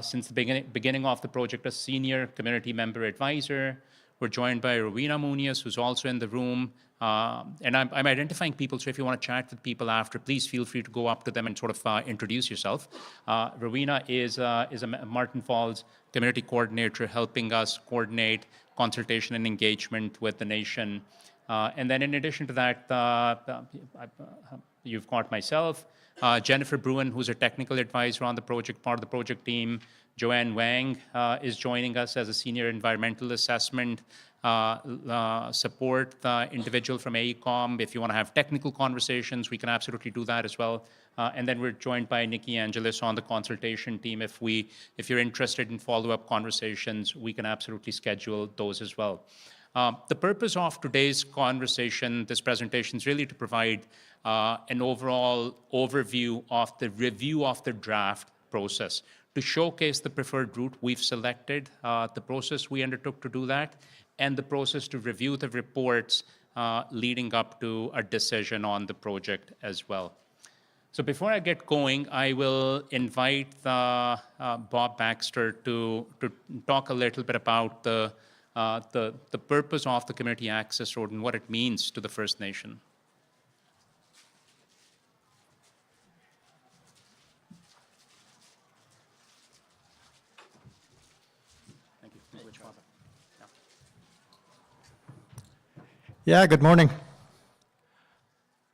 since the beginning of the project, a senior community member advisor. We're joined by Rowena Munoz, who's also in the room. And I'm identifying people, so if you want to chat with people after, please feel free to go up to them and sort of introduce yourself. Rowena is a Martin Falls community coordinator, helping us coordinate consultation and engagement with the nation. And then in addition to that, you've got myself, Jennifer Bruin, who's a technical advisor on the project, part of the project team. Joanne Wang is joining us as a senior environmental assessment support individual from AECOM. If you want to have technical conversations, we can absolutely do that as well. And then we're joined by Nikki Angelis on the consultation team. If you're interested in follow-up conversations, we can absolutely schedule those as well. The purpose of today's conversation, this presentation, is really to provide an overall overview of the review of the draft process, to showcase the preferred route we've selected, the process we undertook to do that, and the process to review the reports leading up to a decision on the project as well. So before I get going, I will invite Bob Baxter to talk a little bit about the purpose of the Community Access Road and what it means to the First Nation. Thank you. Yeah, good morning.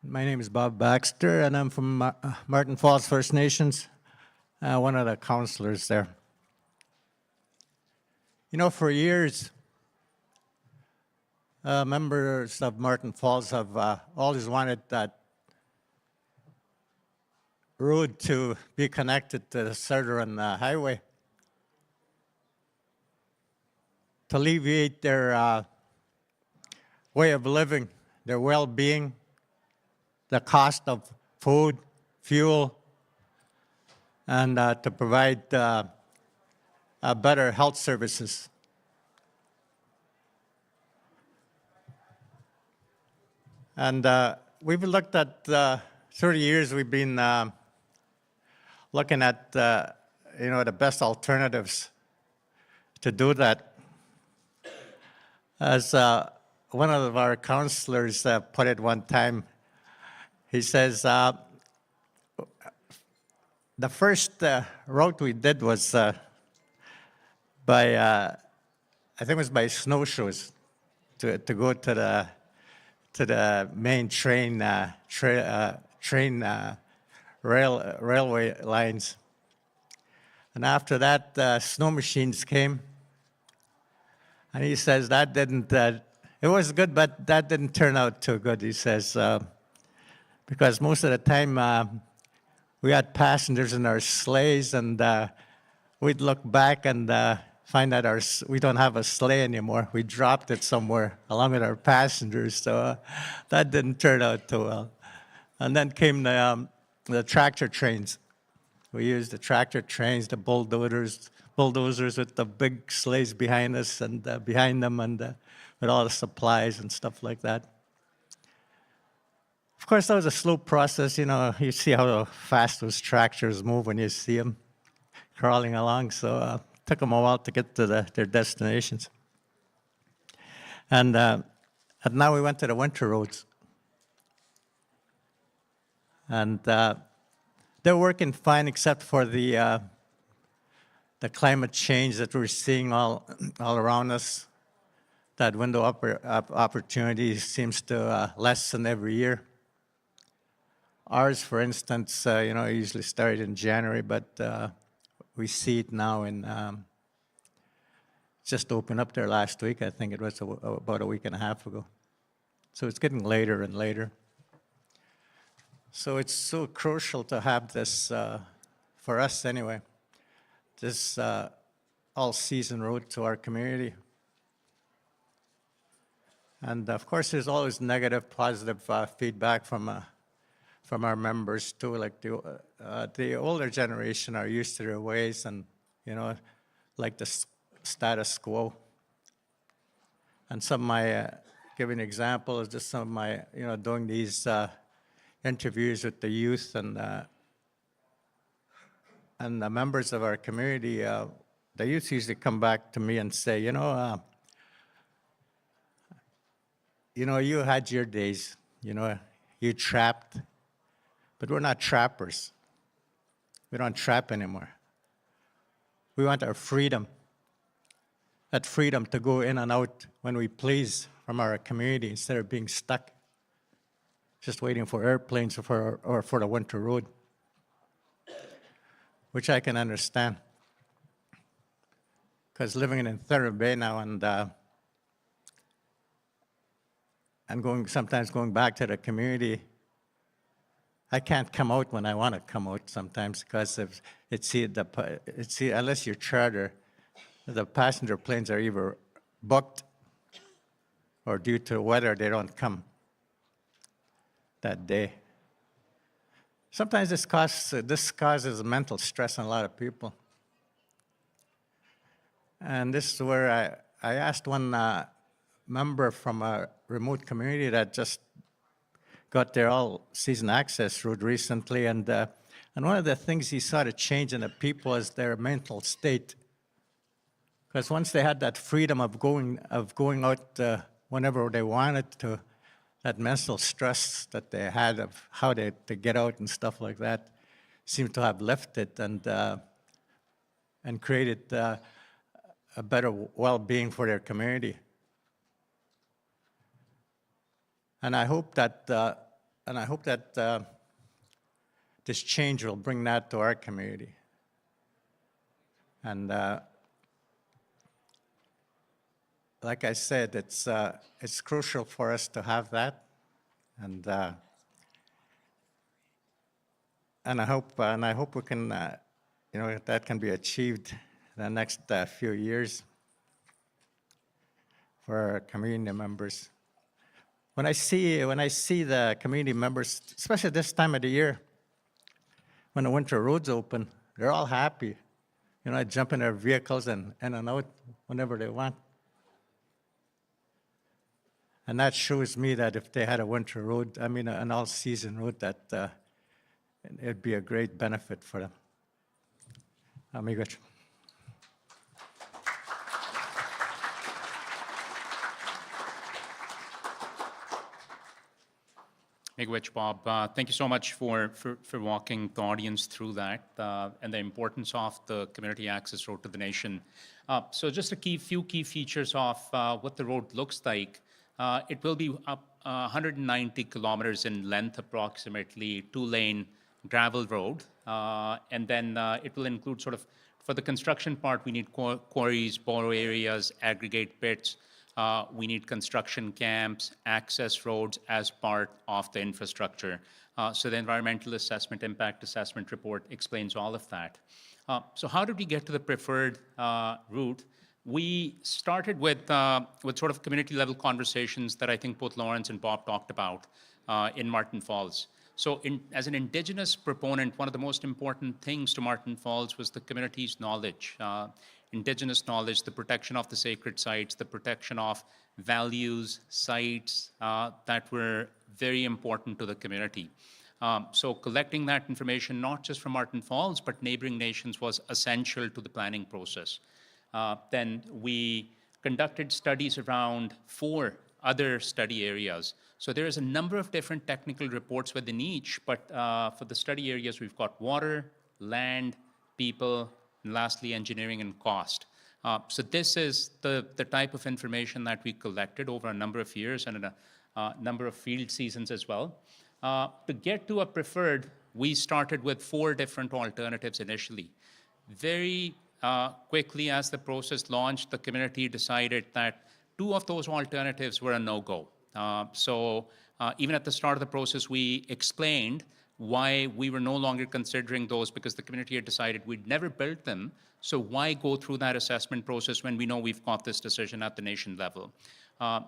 My name is Bob Baxter, and I'm from Martin Falls First Nations, one of the counselors there. You know, for years, members of Martin Falls have always wanted that road to be connected to the Southern Highway to alleviate their way of living, their well-being, the cost of food, fuel, and to provide better health services. And we've looked at 30 years. We've been looking at the best alternatives to do that. As one of our counselors put it one time, he says, the first route we did was by, I think it was by snowshoes to go to the main railway lines. And after that, snow machines came. And he says that didn't, it was good, but that didn't turn out too good, he says, because most of the time we had passengers in our sleighs, and we'd look back and find that we don't have a sleigh anymore. We dropped it somewhere along with our passengers, so that didn't turn out too well. And then came the tractor trains. We used the tractor trains, the bulldozers with the big sleighs behind us and behind them, and with all the supplies and stuff like that. Of course, that was a slow process. You know, you see how fast those tractors move when you see them crawling along. So it took them a while to get to their destinations. And now we went to the winter roads. And they're working fine, except for the climate change that we're seeing all around us. That window of opportunity seems to lessen every year. Ours, for instance, usually started in January, but we see it now just opened up there last week. I think it was about a week and a half ago. So it's getting later and later. So it's so crucial to have this, for us anyway, this all-season road to our community. And of course, there's always negative, positive feedback from our members too. Like the older generation are used to their ways, and like the status quo. And some of my, give an example is just some of my, doing these interviews with the youth, and and the members of our community, they used to usually come back to me and say, you had your days, you trapped, but we're not trappers. We don't trap anymore. We want our freedom, that freedom to go in and out when we please from our community instead of being stuck, just waiting for airplanes or for the winter road, which I can understand. Because living in Thunder Bay now and sometimes going back to the community, I can't come out when I want to come out sometimes because unless you're charter, the passenger planes are either booked or due to weather, they don't come that day. Sometimes this causes mental stress on a lot of people. And this is where I asked one member from a remote community that just got their all-season access route recently, and one of the things he saw to change in the people is their mental state. Because once they had that freedom of going out whenever they wanted to, that mental stress that they had of how to get out and stuff like that seemed to have lifted and created a better well-being for their community. And I hope that this change will bring that to our community. And like I said, it's crucial for us to have that, and I hope we can, that can be achieved in the next few years for our community members. When I see the community members, especially this time of the year, when the winter roads open, they're all happy. Jump in their vehicles and in and out whenever they want. And that shows me that if they had a winter road, an all-season road, that it'd be a great benefit for them. Amigoch. Miigwech, Bob. Thank you so much for walking the audience through that and the importance of the community access road to the nation. So just a few key features of what the road looks like. It will be up 190 kilometers in length, approximately, 2-lane gravel road. And then it will include for the construction part, we need quarries, borrow areas, aggregate pits. We need construction camps, access roads as part of the infrastructure. So the environmental assessment, impact assessment report explains all of that. So how did we get to the preferred route? We started with community level conversations that I think both Lawrence and Bob talked about in Martin Falls. So as an Indigenous proponent, one of the most important things to Martin Falls was the community's knowledge. Indigenous knowledge, the protection of the sacred sites, the protection of values, sites that were very important to the community. So collecting that information, not just from Martin Falls, but neighboring nations, was essential to the planning process. Then we conducted studies around 4 other study areas. So there is a number of different technical reports within each, but for the study areas, we've got water, land, people, and lastly, engineering and cost. So this is the type of information that we collected over a number of years and in a number of field seasons as well. To get to a preferred, we started with 4 different alternatives initially. Very quickly, as the process launched, the community decided that 2 of those alternatives were a no-go. So even at the start of the process, we explained why we were no longer considering those, because the community had decided we'd never built them. So why go through that assessment process when we know we've got this decision at the nation level?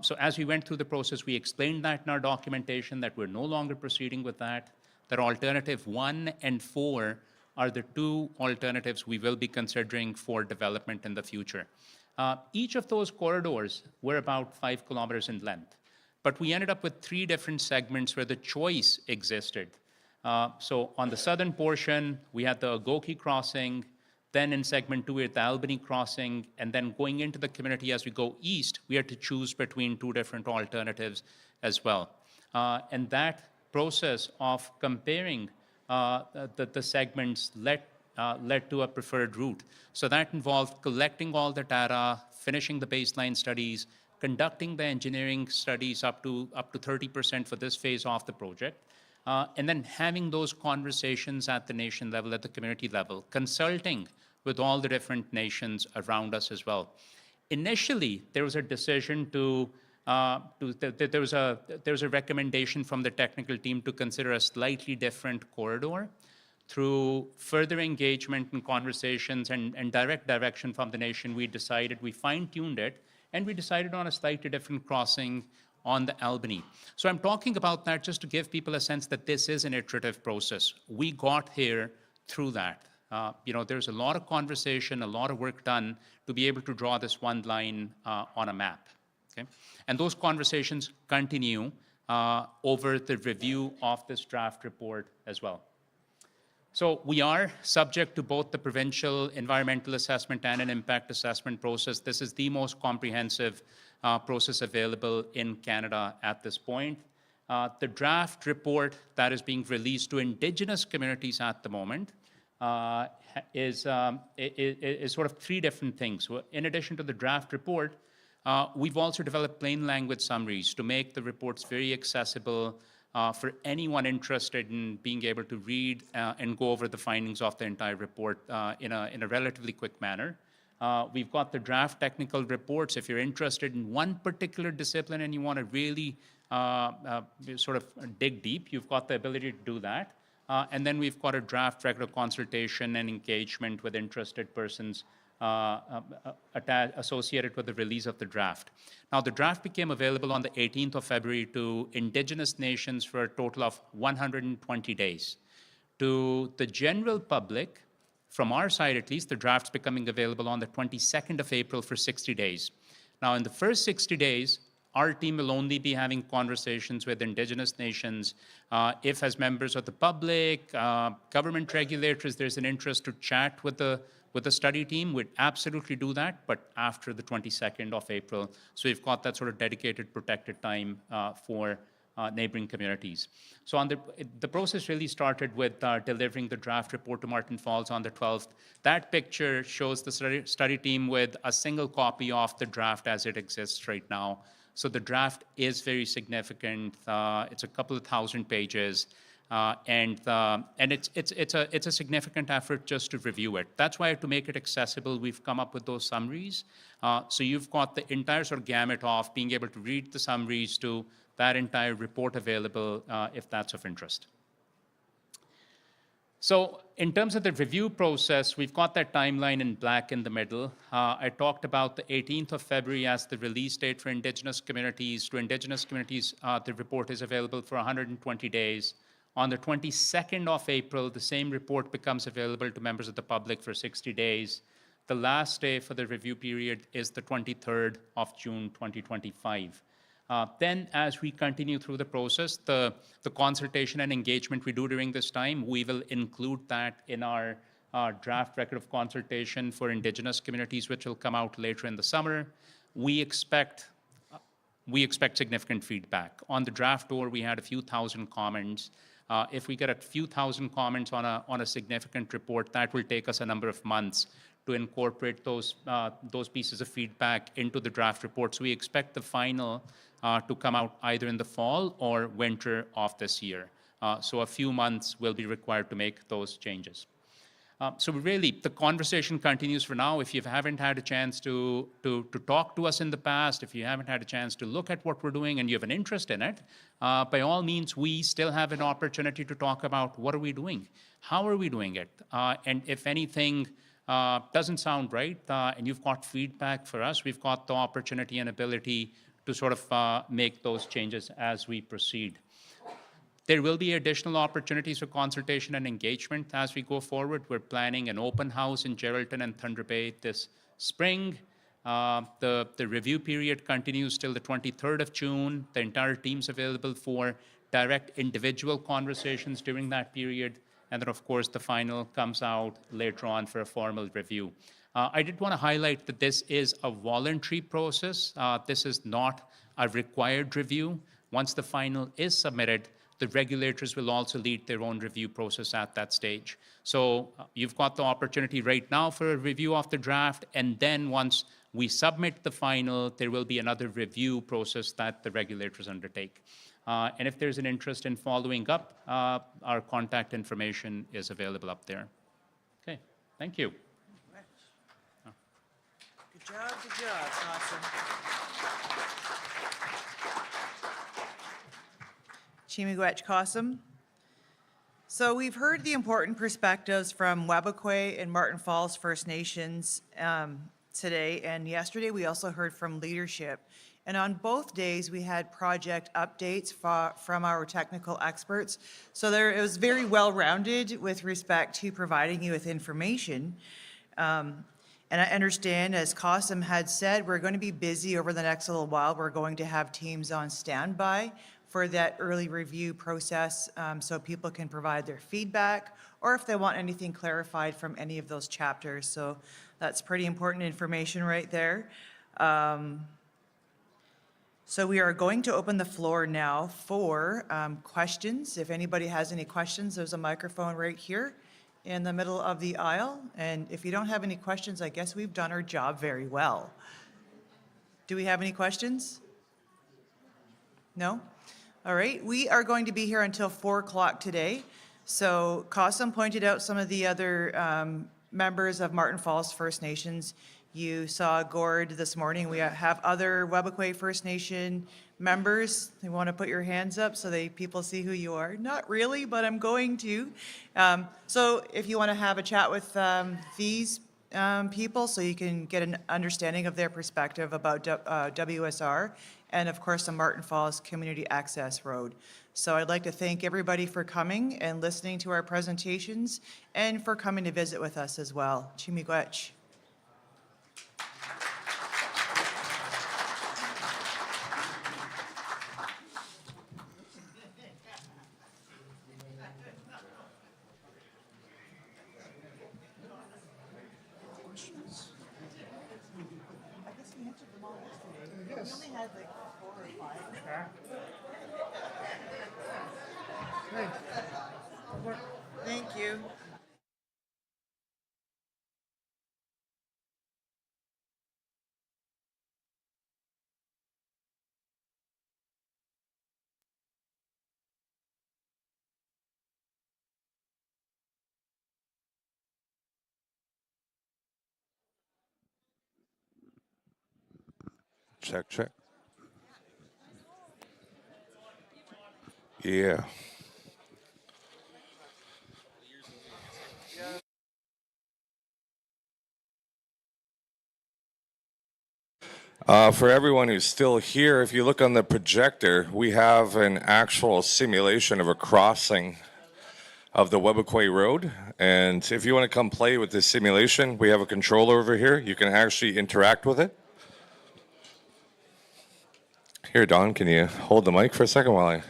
So as we went through the process, we explained that in our documentation that we're no longer proceeding with that alternative 1 and 4 are the 2 alternatives we will be considering for development in the future. Each of those corridors were about 5 kilometers in length, but we ended up with 3 different segments where the choice existed. So on the southern portion, we had the Agoki crossing, then in segment 2, we had the Albany crossing, and then going into the community as we go east, we had to choose between 2 different alternatives as well. And that process of comparing the segments led to a preferred route. So that involved collecting all the data, finishing the baseline studies, conducting the engineering studies up to 30% for this phase of the project, and then having those conversations at the nation level, at the community level, consulting with all the different nations around us as well. Initially, there was a decision there was a recommendation from the technical team to consider a slightly different corridor. Through further engagement and conversations and direct direction from the nation, we fine-tuned it, and we decided on a slightly different crossing on the Albany. So I'm talking about that just to give people a sense that this is an iterative process. We got here through that. There's a lot of conversation, a lot of work done to be able to draw this one line on a map. Okay? And those conversations continue over the review of this draft report as well. So we are subject to both the provincial environmental assessment and an impact assessment process. This is the most comprehensive process available in Canada at this point. The draft report that is being released to Indigenous communities at the moment is sort of 3 different things. In addition to the draft report, we've also developed plain language summaries to make the reports very accessible for anyone interested in being able to read and go over the findings of the entire report in a relatively quick manner. We've got the draft technical reports. If you're interested in one particular discipline and you want to really sort of dig deep, you've got the ability to do that. And then we've got a draft record of consultation and engagement with interested persons associated with the release of the draft. Now, the draft became available on the 18th of February to Indigenous nations for a total of 120 days. To the general public, from our side at least, the draft's becoming available on the 22nd of April for 60 days. Now, in the first 60 days, our team will only be having conversations with Indigenous nations. If, as members of the public, government regulators, there's an interest to chat with the study team, we'd absolutely do that, but after the 22nd of April. So we've got that sort of dedicated, protected time for neighboring communities. So the process really started with delivering the draft report to Martin Falls on the 12th. That picture shows the study team with a single copy of the draft as it exists right now. So the draft is very significant. It's a couple of thousand pages. And it's a significant effort just to review it. That's why to make it accessible, we've come up with those summaries. So you've got the entire sort of gamut of being able to read the summaries to that entire report available if that's of interest. So in terms of the review process, we've got that timeline in black in the middle. I talked about the 18th of February as the release date for Indigenous communities. To Indigenous communities, the report is available for 120 days. On the 22nd of April, the same report becomes available to members of the public for 60 days. The last day for the review period is the 23rd of June, 2025. Then, as we continue through the process, the consultation and engagement we do during this time, we will include that in our draft record of consultation for Indigenous communities, which will come out later in the summer. We expect significant feedback. On the draft door, we had a few thousand comments. If we get a few thousand comments on a significant report, that will take us a number of months to incorporate those pieces of feedback into the draft report. So we expect the final to come out either in the fall or winter of this year. So a few months will be required to make those changes. So really, the conversation continues for now. If you haven't had a chance to talk to us in the past, if you haven't had a chance to look at what we're doing and you have an interest in it, by all means, we still have an opportunity to talk about what are we doing? How are we doing it? And if anything doesn't sound right and you've got feedback for us, we've got the opportunity and ability to sort of make those changes as we proceed. There will be additional opportunities for consultation and engagement as we go forward. We're planning an open house in Geraldton and Thunder Bay this spring. The review period continues till the 23rd of June. The entire team's available for direct individual conversations during that period. And then, of course, the final comes out later on for a formal review. I did want to highlight that this is a voluntary process. This is not a required review. Once the final is submitted, the regulators will also lead their own review process at that stage. So you've got the opportunity right now for a review of the draft, and then once we submit the final, there will be another review process that the regulators undertake. And if there's an interest in following up, our contact information is available up there. Okay, thank you. Good job, awesome. Chimigwech Kossam. So we've heard the important perspectives from Webequie and Martin Falls First Nations today, and yesterday we also heard from leadership. And on both days, we had project updates from our technical experts. So it was very well-rounded with respect to providing you with information. And I understand, as Kossam had said, we're going to be busy over the next little while. We're going to have teams on standby for that early review process, so people can provide their feedback, or if they want anything clarified from any of those chapters. So that's pretty important information right there. So we are going to open the floor now for questions. If anybody has any questions, there's a microphone right here in the middle of the aisle. And if you don't have any questions, I guess we've done our job very well. Do we have any questions? No? All right, we are going to be here until 4 o'clock today. So Kossam pointed out some of the other members of Martin Falls First Nations. You saw Gord this morning. We have other Webequie First Nation members. You want to put your hands up so people see who you are? Not really, but I'm going to. So if you want to have a chat with these people so you can get an understanding of their perspective about WSR and, of course, the Martin Falls Community Access Road. So I'd like to thank everybody for coming and listening to our presentations and for coming to visit with us as well. Chimigwech. Thank you. Check, check. Yeah. For everyone who's still here, if you look on the projector, we have an actual simulation of a crossing of the Webequie Road. And if you want to come play with this simulation, we have a controller over here. You can actually interact with it. Here, Don, can you hold the mic for a second while I... Do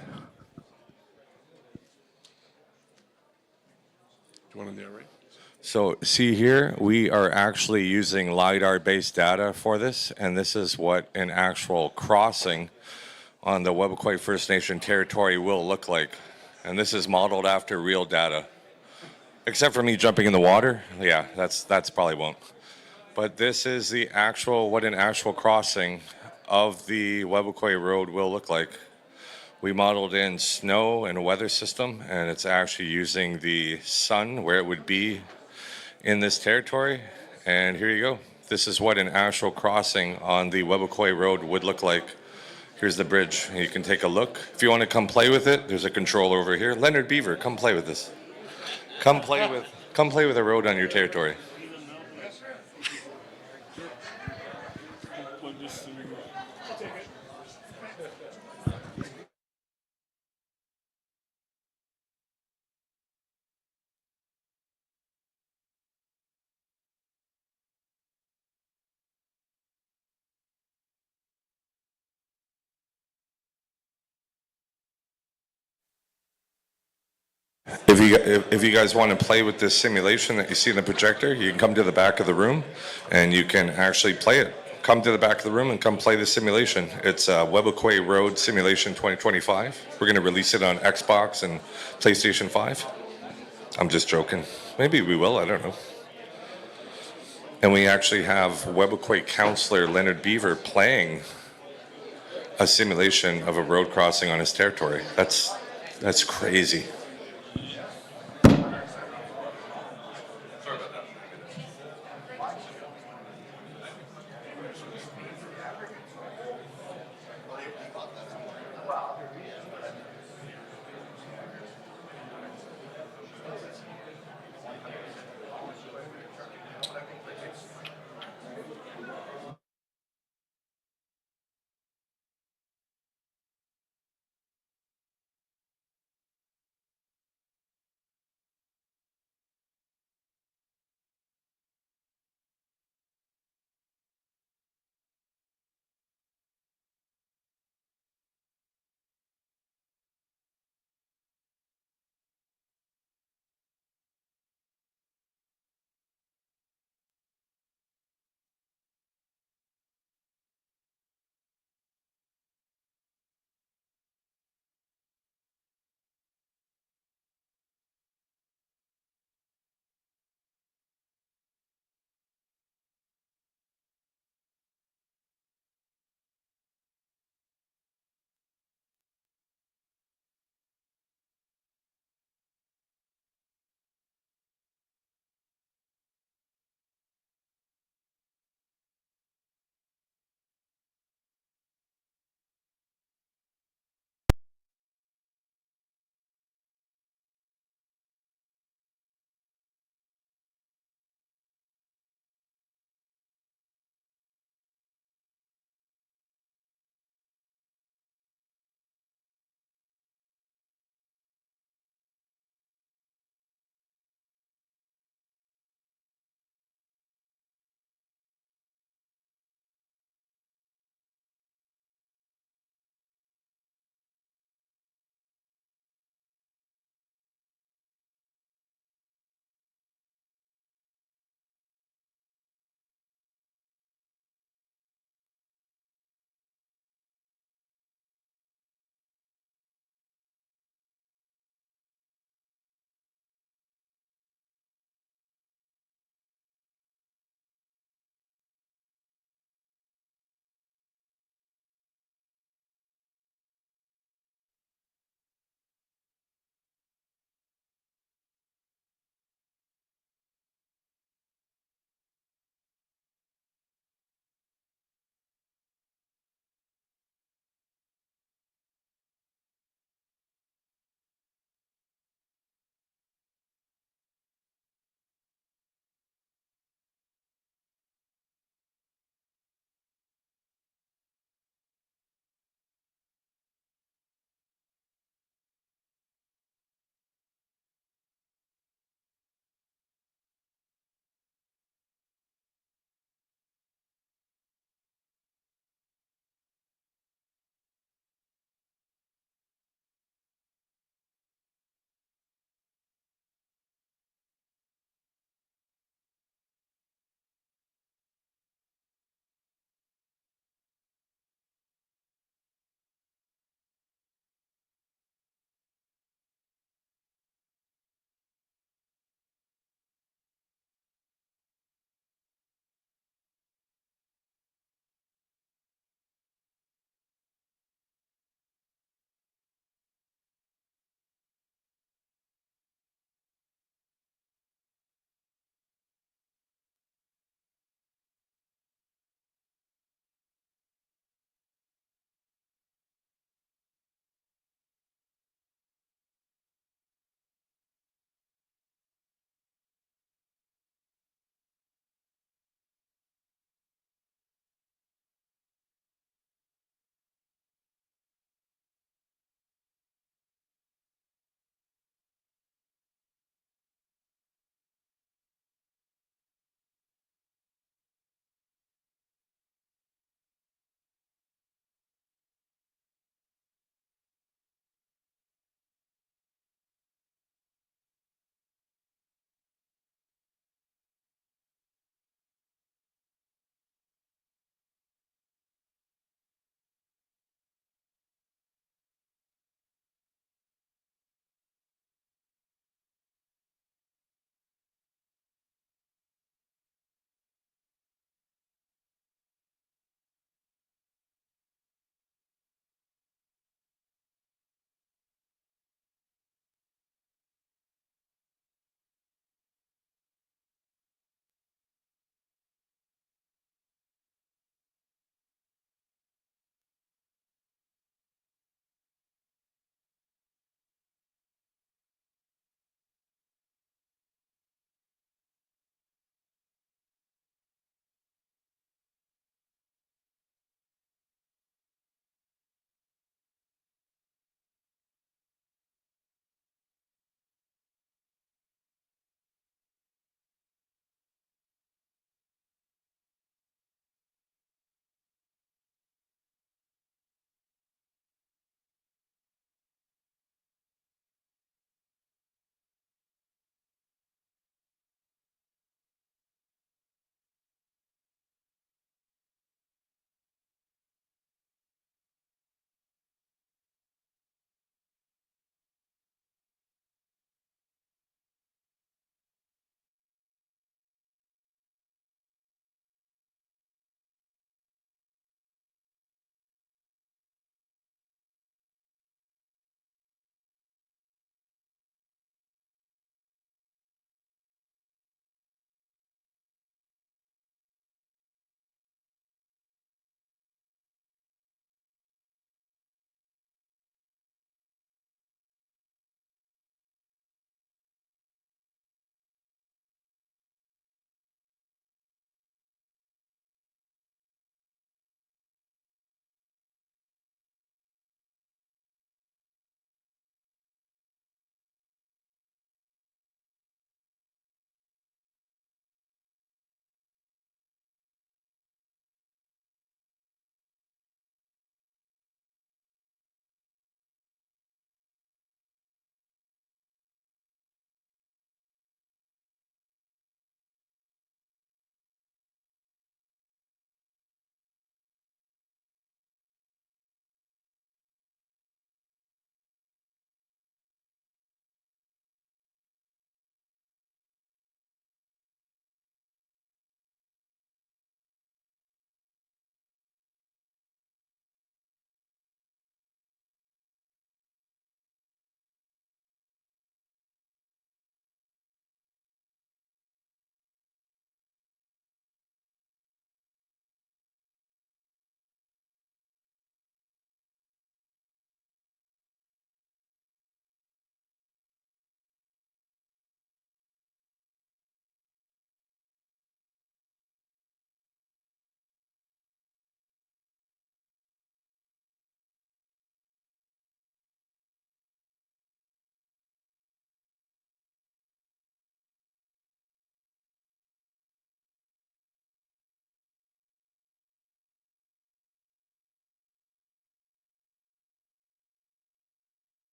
you want to narrate? So see here, we are actually using LiDAR-based data for this, and this is what an actual crossing on the Webequie First Nation territory will look like. And this is modeled after real data. Except for me jumping in the water, yeah, that's probably won't. But this is the actual, what an actual crossing of the Webequie Road will look like. We modeled in snow and a weather system, and it's actually using the sun where it would be in this territory. And here you go. This is what an actual crossing on the Webequie Road would look like. Here's the bridge. You can take a look. If you want to come play with it, there's a controller over here. Leonard Beaver, come play with this. Come play with a road on your territory. If you guys want to play with this simulation that you see in the projector, you can come to the back of the room and you can actually play it. Come to the back of the room and come play the simulation. It's Webequay Road Simulation 2025. We're going to release it on Xbox and PlayStation 5. I'm just joking. Maybe we will, I don't know. And we actually have Webequay Councillor Leonard Beaver playing a simulation of a road crossing on his territory. That's crazy.